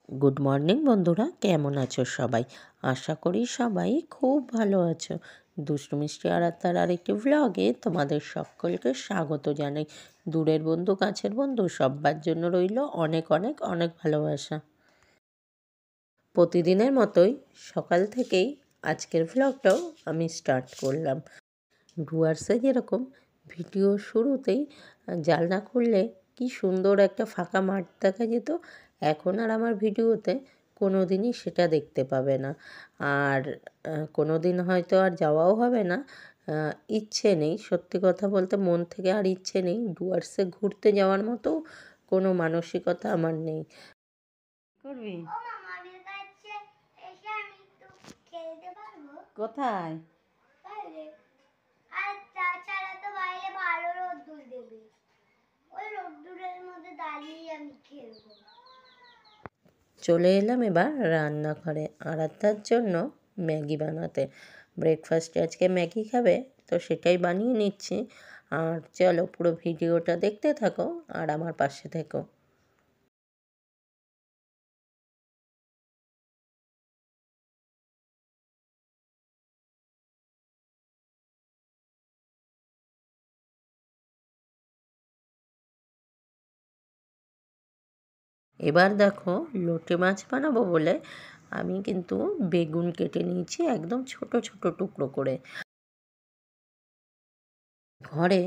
Good morning বন্ধুরা, কেমন আছো সবাই? আশা করি সবাই খুব ভালো আছো। দুষ্টু মিষ্টি আরাধ্যার আরেকটি ভ্লগে তোমাদের সকলকে স্বাগত জানাই। দূরের বন্ধু কাছের বন্ধু সবার জন্য রইল অনেক অনেক অনেক ভালোবাসা। প্রতিদিনের মতোই সকাল থেকেই আজকের ভ্লগটাও আমি স্টার্ট করলাম। ডুয়ার্সে যেরকম ভিডিও শুরুতেই জানলা খুললে কি সুন্দর একটা ফাঁকা মাঠ দেখা যেত, এখন আর আমার ভিডিওতে কোনো দিনই সেটা দেখতে পাবে না। আর কোনো দিন হয়তো আর যাওয়াও হবে না। ইচ্ছে নেই, সত্যি কথা বলতে মন থেকে আর ইচ্ছে নেই। ডুয়ার্সে ঘুরতে যাওয়ার মতো কোনো মানসিকতা আমার নেই। করবি কোথায়? আর তাছাড়া তো বাইরে ভালো রোদ্দুর দেবে, ওই রোদ্দুরের মধ্যে দাঁড়িয়ে আমি খেলবো। চলে এলাম এবার রান্নাঘরে আরাধ্যার জন্য ম্যাগি বানাতে। ব্রেকফাস্টে আজকে ম্যাগি খাবে, তো সেটাই বানিয়ে নিচ্ছি। আর চলো পুরো ভিডিওটা দেখতে থাকো আর আমার পাশে থেকো। এবার দেখো, লোটে মাছ বানাবো বলে আমি কিন্তু বেগুন কেটে নিয়েছি একদম ছোট ছোট টুকরো করে। ঘরে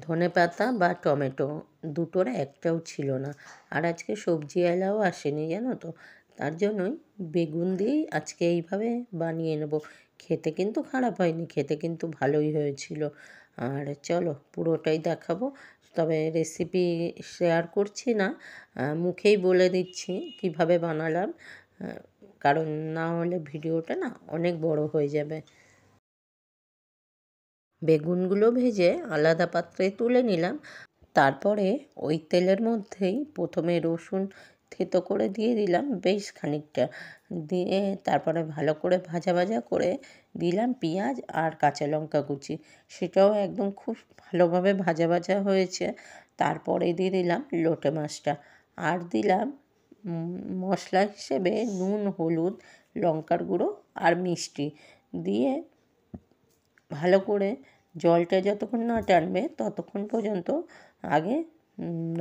ধনেপাতা বা টমেটো দুটোর একটাও ছিল না। আর আজকে সবজিওয়ালাও আসেনি, জানো তো। তার জন্যই বেগুন দিয়েই আজকে এইভাবে বানিয়ে নেব। খেতে কিন্তু খারাপ হয়নি, খেতে কিন্তু ভালোই হয়েছিল। আর চলো পুরোটাই দেখাবো, তবে রেসিপি শেয়ার করছি না, মুখেই বলে দিচ্ছি কিভাবে বানালাম, কারণ না হলে ভিডিওটা না অনেক বড় হয়ে যাবে। বেগুনগুলো ভেজে আলাদা পাত্রে তুলে নিলাম। তারপরে ওই তেলের মধ্যেই প্রথমে রসুন থেতো করে দিয়ে দিলাম বেশ খানিকটা, দিয়ে তারপরে ভালো করে ভাজা ভাজা করে দিলাম পেঁয়াজ আর কাঁচা লঙ্কা কুচি। সেটাও একদম খুব ভালোভাবে ভাজা ভাজা হয়েছে। তারপরে দিয়ে দিলাম লোটে মাছটা, আর দিলাম মশলা হিসেবে নুন, হলুদ, লঙ্কার গুঁড়ো আর মিষ্টি দিয়ে ভালো করে জলটা যতক্ষণ না টানবে ততক্ষণ পর্যন্ত আগে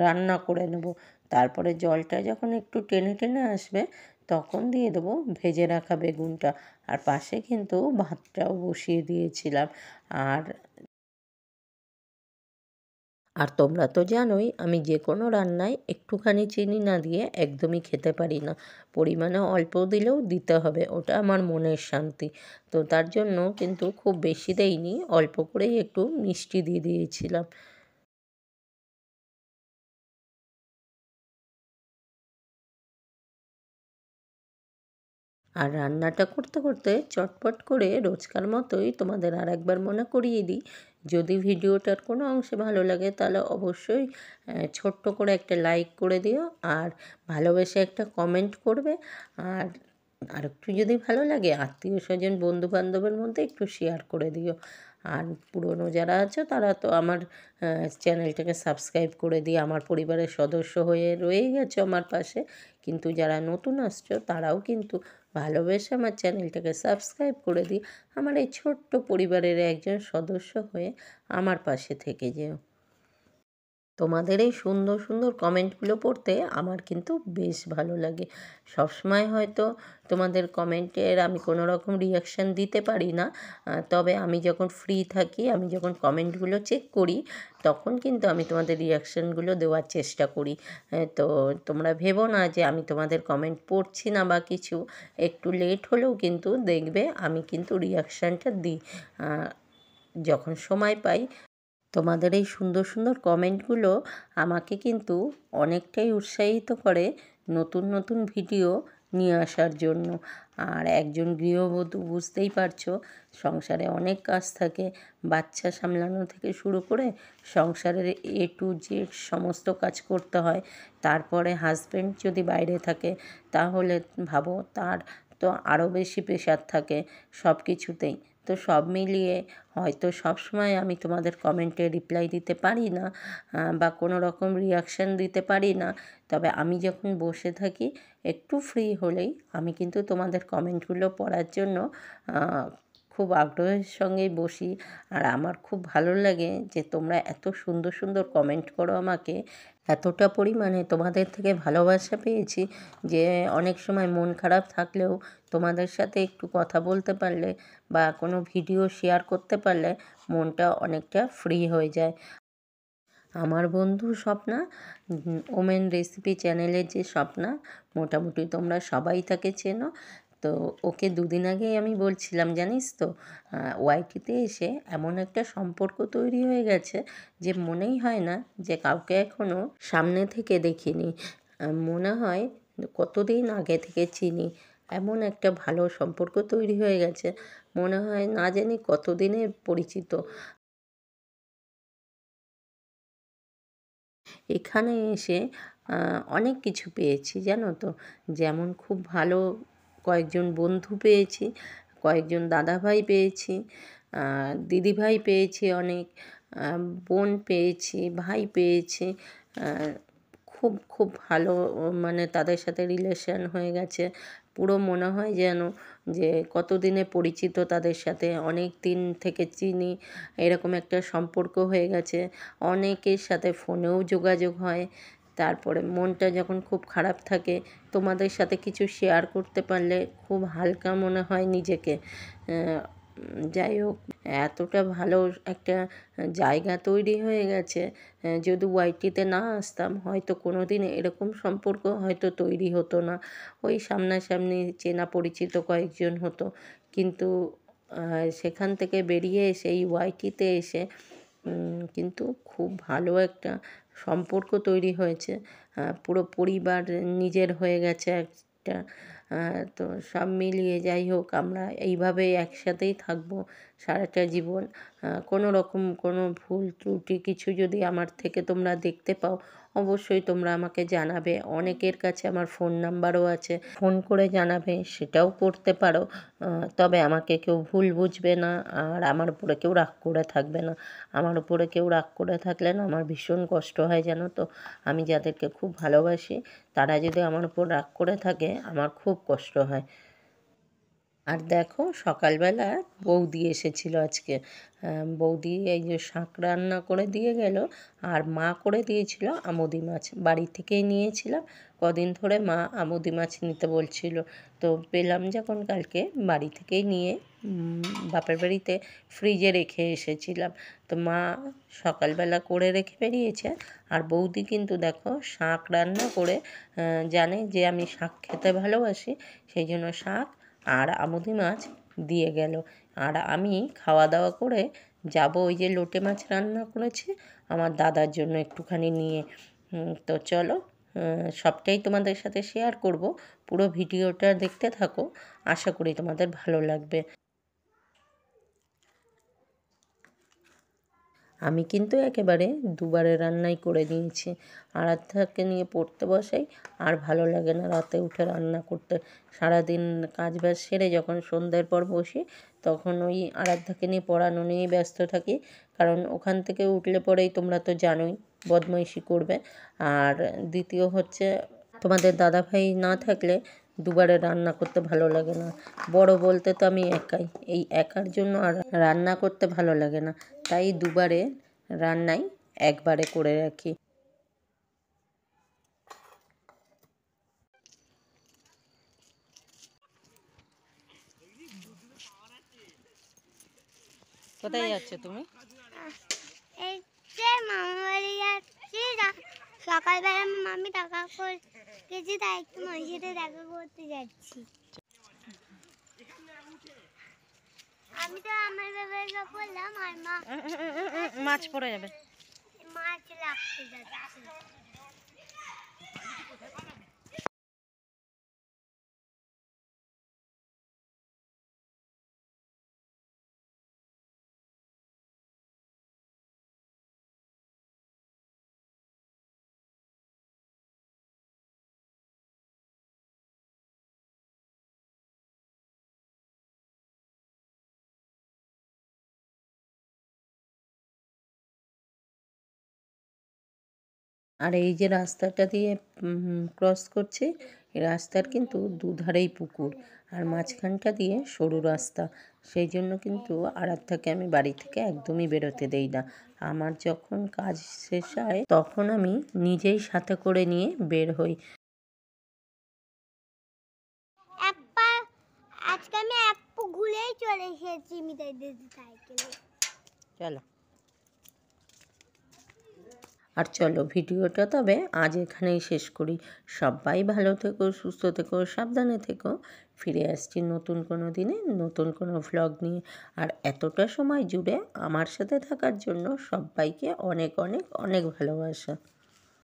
রান্না করে নেব। তারপরে জলটা যখন একটু টেনে টেনে আসবে তখন দিয়ে দেবো ভেজে রাখা বেগুনটা। আর পাশে কিন্তু ভাতটাও বসিয়ে দিয়েছিলাম। আর আর তোমরা তো জানোই আমি যে কোনো রান্নায় একটুখানি চিনি না দিয়ে একদমই খেতে পারি না। পরিমাণে অল্প দিলেও দিতে হবে, ওটা আমার মনের শান্তি। তো তার জন্য কিন্তু খুব বেশি দেইনি, অল্প করেই একটু মিষ্টি দিয়ে দিয়েছিলাম। আর রান্নাটা করতে করতে চটপট করে রোজকার মতোই তোমাদের আর একবার মনে করিয়ে দিই, যদি ভিডিওটার কোনো অংশে ভালো লাগে তাহলে অবশ্যই ছোট্ট করে একটা লাইক করে দিও, আর ভালোবেসে একটা কমেন্ট করবে। আর আর একটু যদি ভালো লাগে আত্মীয় স্বজন বন্ধু বান্ধবের মধ্যে একটু শেয়ার করে দিও। আর পুরনো যারা আছো তারা তো আমার চ্যানেলটাকে সাবস্ক্রাইব করে দিয়ে আমার পরিবারের সদস্য হয়ে রয়েই গেছো আমার পাশে। কিন্তু যারা নতুন আসছো তারাও কিন্তু ভালোবেসে আমার চ্যানেলটাকে সাবস্ক্রাইব করে দিই, আমার এই ছোট্ট পরিবারের একজন সদস্য হয়ে আমার পাশে থেকে যেও। তোমাদের এই সুন্দর সুন্দর কমেন্টগুলো পড়তে আমার কিন্তু বেশ ভালো লাগে। সবসময় হয়তো তোমাদের কমেন্টের আমি কোনো রকম রিয়াকশান দিতে পারি না, তবে আমি যখন ফ্রি থাকি, আমি যখন কমেন্টগুলো চেক করি, তখন কিন্তু আমি তোমাদের রিয়াকশানগুলো দেওয়ার চেষ্টা করি। তো তোমরা ভেবো না যে আমি তোমাদের কমেন্ট পড়ছি না বা কিছু, একটু লেট হলেও কিন্তু দেখবে আমি কিন্তু রিয়াকশানটা দিই যখন সময় পাই। তোমাদের এই সুন্দর সুন্দর কমেন্টগুলো আমাকে কিন্তু অনেকটাই উৎসাহিত করে নতুন নতুন ভিডিও নিয়ে আসার জন্য। আর একজন গৃহবধূ বুঝতেই পারছো, সংসারে অনেক কাজ থাকে, বাচ্চা সামলানো থেকে শুরু করে সংসারের এ টু জেড সমস্ত কাজ করতে হয়। তারপরে হাজব্যান্ড যদি বাইরে থাকে তাহলে ভাবো তার তো আরও বেশি প্রেশার থাকে সব কিছুতেই। তো সব মিলিয়ে হয়তো সবসময় আমি তোমাদের কমেন্টে রিপ্লাই দিতে পারি না বা কোনো রকম রিয়াকশান দিতে পারি না, তবে আমি যখন বসে থাকি একটু ফ্রি হলেই আমি কিন্তু তোমাদের কমেন্টগুলো পড়ার জন্য খুব আগ্রহের সঙ্গেই বসি। আর আমার খুব ভালো লাগে যে তোমরা এত সুন্দর সুন্দর কমেন্ট করো আমাকে। এতটা পরিমাণে তোমাদের থেকে ভালোবাসা পেয়েছি যে অনেক সময় মন খারাপ থাকলেও তোমাদের সাথে একটু কথা বলতে পারলে বা কোনো ভিডিও শেয়ার করতে পারলে মনটা অনেকটা ফ্রি হয়ে যায়। আমার বন্ধু স্বপ্না, ওমেন রেসিপি চ্যানেলের যে স্বপ্না, মোটামুটি তোমরা সবাই তাকে চেনো। তো ওকে দুদিন আগেই আমি বলছিলাম, জানিস তো ওয়াইটিতে এসে এমন একটা সম্পর্ক তৈরি হয়ে গেছে যে মনেই হয় না যে কাউকে এখনও সামনে থেকে দেখিনি। মনে হয় কতদিন আগে থেকে চিনি, এমন একটা ভালো সম্পর্ক তৈরি হয়ে গেছে। মনে হয় না জানি কতদিনের পরিচিত। এখানে এসে অনেক কিছু পেয়েছি জানো তো, যেমন খুব ভালো কয়েকজন বন্ধু পেয়েছি, কয়েকজন দাদাভাই পেয়েছি, দিদিভাই পেয়েছি, অনেক বোন পেয়েছি, ভাই পেয়েছি। খুব খুব ভালো মানে তাদের সাথে রিলেশন হয়ে গেছে। পুরো মনে হয় যেন যে কতদিনে পরিচিত, তাদের সাথে অনেক দিন থেকে চিনি, এরকম একটা সম্পর্ক হয়ে গেছে। অনেকের সাথে ফোনেও যোগাযোগ হয়। তারপরে মনটা যখন খুব খারাপ থাকে তোমাদের সাথে কিছু শেয়ার করতে পারলে খুব হালকা মনে হয় নিজেকে। যাই হোক, এতটা ভালো একটা জায়গা তৈরি হয়ে গেছে। যদি ওয়াইটিতে না আসতাম হয়তো কোনো দিন এরকম সম্পর্ক হয়তো তৈরি হতো না। ওই সামনাসামনি চেনা পরিচিত কয়েকজন হতো, কিন্তু সেখান থেকে বেরিয়ে এসে এই ওয়াইটিতে এসে কিন্তু খুব ভালো একটা সম্পর্ক তৈরি হয়েছে। পুরো পরিবার নিজের হয়ে গেছে একটা। তো সব মিলিয়ে যাই হোক, আমরা এইভাবেই একসাথেই থাকবো সারাটা জীবন। কোনো রকম কোনো ভুল ত্রুটি কিছু যদি আমার থেকে তোমরা দেখতে পাও অবশ্যই তোমরা আমাকে জানাবে। অনেকের কাছে আমার ফোন নাম্বারও আছে, ফোন করে জানাবে, সেটাও করতে পারো। তবে আমাকে কেউ ভুল বুঝবে না আর আমার উপরে কেউ রাগ করে থাকবে না। আমার উপরে কেউ রাগ করে থাকলে না আমার ভীষণ কষ্ট হয় জানো তো। আমি যাদেরকে খুব ভালোবাসি তারা যদি আমার উপর রাগ করে থাকে আমার খুব কষ্ট হয়। আর দেখো সকালবেলা বৌদি এসেছিল আজকে। বৌদি এই যে শাক রান্না করে দিয়ে গেল, আর মা করে দিয়েছিল আমুদি মাছ, বাড়ি থেকেই নিয়েছিলাম। কদিন ধরে মা আমুদি মাছ নিতে বলছিল, তো পেলাম যখন কালকে বাড়ি থেকেই নিয়ে বাপের বাড়িতে ফ্রিজে রেখে এসেছিলাম। তো মা সকালবেলা করে রেখে বেরিয়েছে, আর বৌদি কিন্তু দেখো শাক রান্না করে, জানে যে আমি শাক খেতে ভালোবাসি, সেই জন্য শাক আর আমুদি মাছ দিয়ে গেল। আর আমি খাওয়া দাওয়া করে যাব ওই যে লোটে মাছ রান্না করেছি আমার দাদার জন্য একটুখানি নিয়ে। তো চলো সবটাই তোমাদের সাথে শেয়ার করব। পুরো ভিডিওটা দেখতে থাকো, আশা করি তোমাদের ভালো লাগবে। আমি কিন্তু একেবারে দুবারে রান্নাই করে নিয়েছি। আরাধ্যাকে নিয়ে পড়তে বসাই, আর ভালো লাগে না রাতে উঠে রান্না করতে। সারাদিন কাজবাজ সেরে যখন সন্ধ্যের পর বসি তখন ওই আরাধ্যাকে নিয়ে পড়ানো নিয়েই ব্যস্ত থাকি। কারণ ওখান থেকে উঠলে পরেই তোমরা তো জানোই বদমাইশি করবে। আর দ্বিতীয় হচ্ছে তোমাদের দাদাভাই না থাকলে দুবারে রান্না করতে ভালো লাগে না। বড় বলতে তো আমি একাই, এই একার জন্য আর রান্না করতে ভালো লাগে না, তাই দুবারে রান্নাই একবারে করে রাখি। কোথায় যাচ্ছ তুমি? এই যে মামা বাড়ি যাচ্ছি, সকালবেলা মামি টাকা গেছি, তাই একটু মায়ের সাথে দেখা করতে যাচ্ছি। আমি তো আমার ব্যাপারে বললাম আর মা মাছ পড়ে যাবে। মাছ রাখতে যাচ্ছে। আর এই যে রাস্তাটা দিয়ে ক্রস করছে, এই রাস্তার কিন্তু দুধারেই পুকুর আর মাঝখানটা দিয়ে সরু রাস্তা। সেই জন্য কিন্তু আরাধ্যাকে আমি বাড়ি থেকে একদমই বেরোতে দেই না। আমার যখন কাজ শেষ হয় তখন আমি নিজেই সাথে করে নিয়ে বের হই। একবার আজকে আমি এক ঘুরেই চলে এসেছি মিতাই দিদি সাইকেলে। চলো। আর চলো ভিডিওটা তবে আজ এখানেই শেষ করি। সবাই ভালো থেকো, সুস্থ থেকো, সাবধানে থেকো। ফিরে আসছি নতুন কোনো দিনে নতুন কোনো ভ্লগ নিয়ে। আর এতটা সময় জুড়ে আমার সাথে থাকার জন্য সবাইকে অনেক অনেক অনেক ভালোবাসা।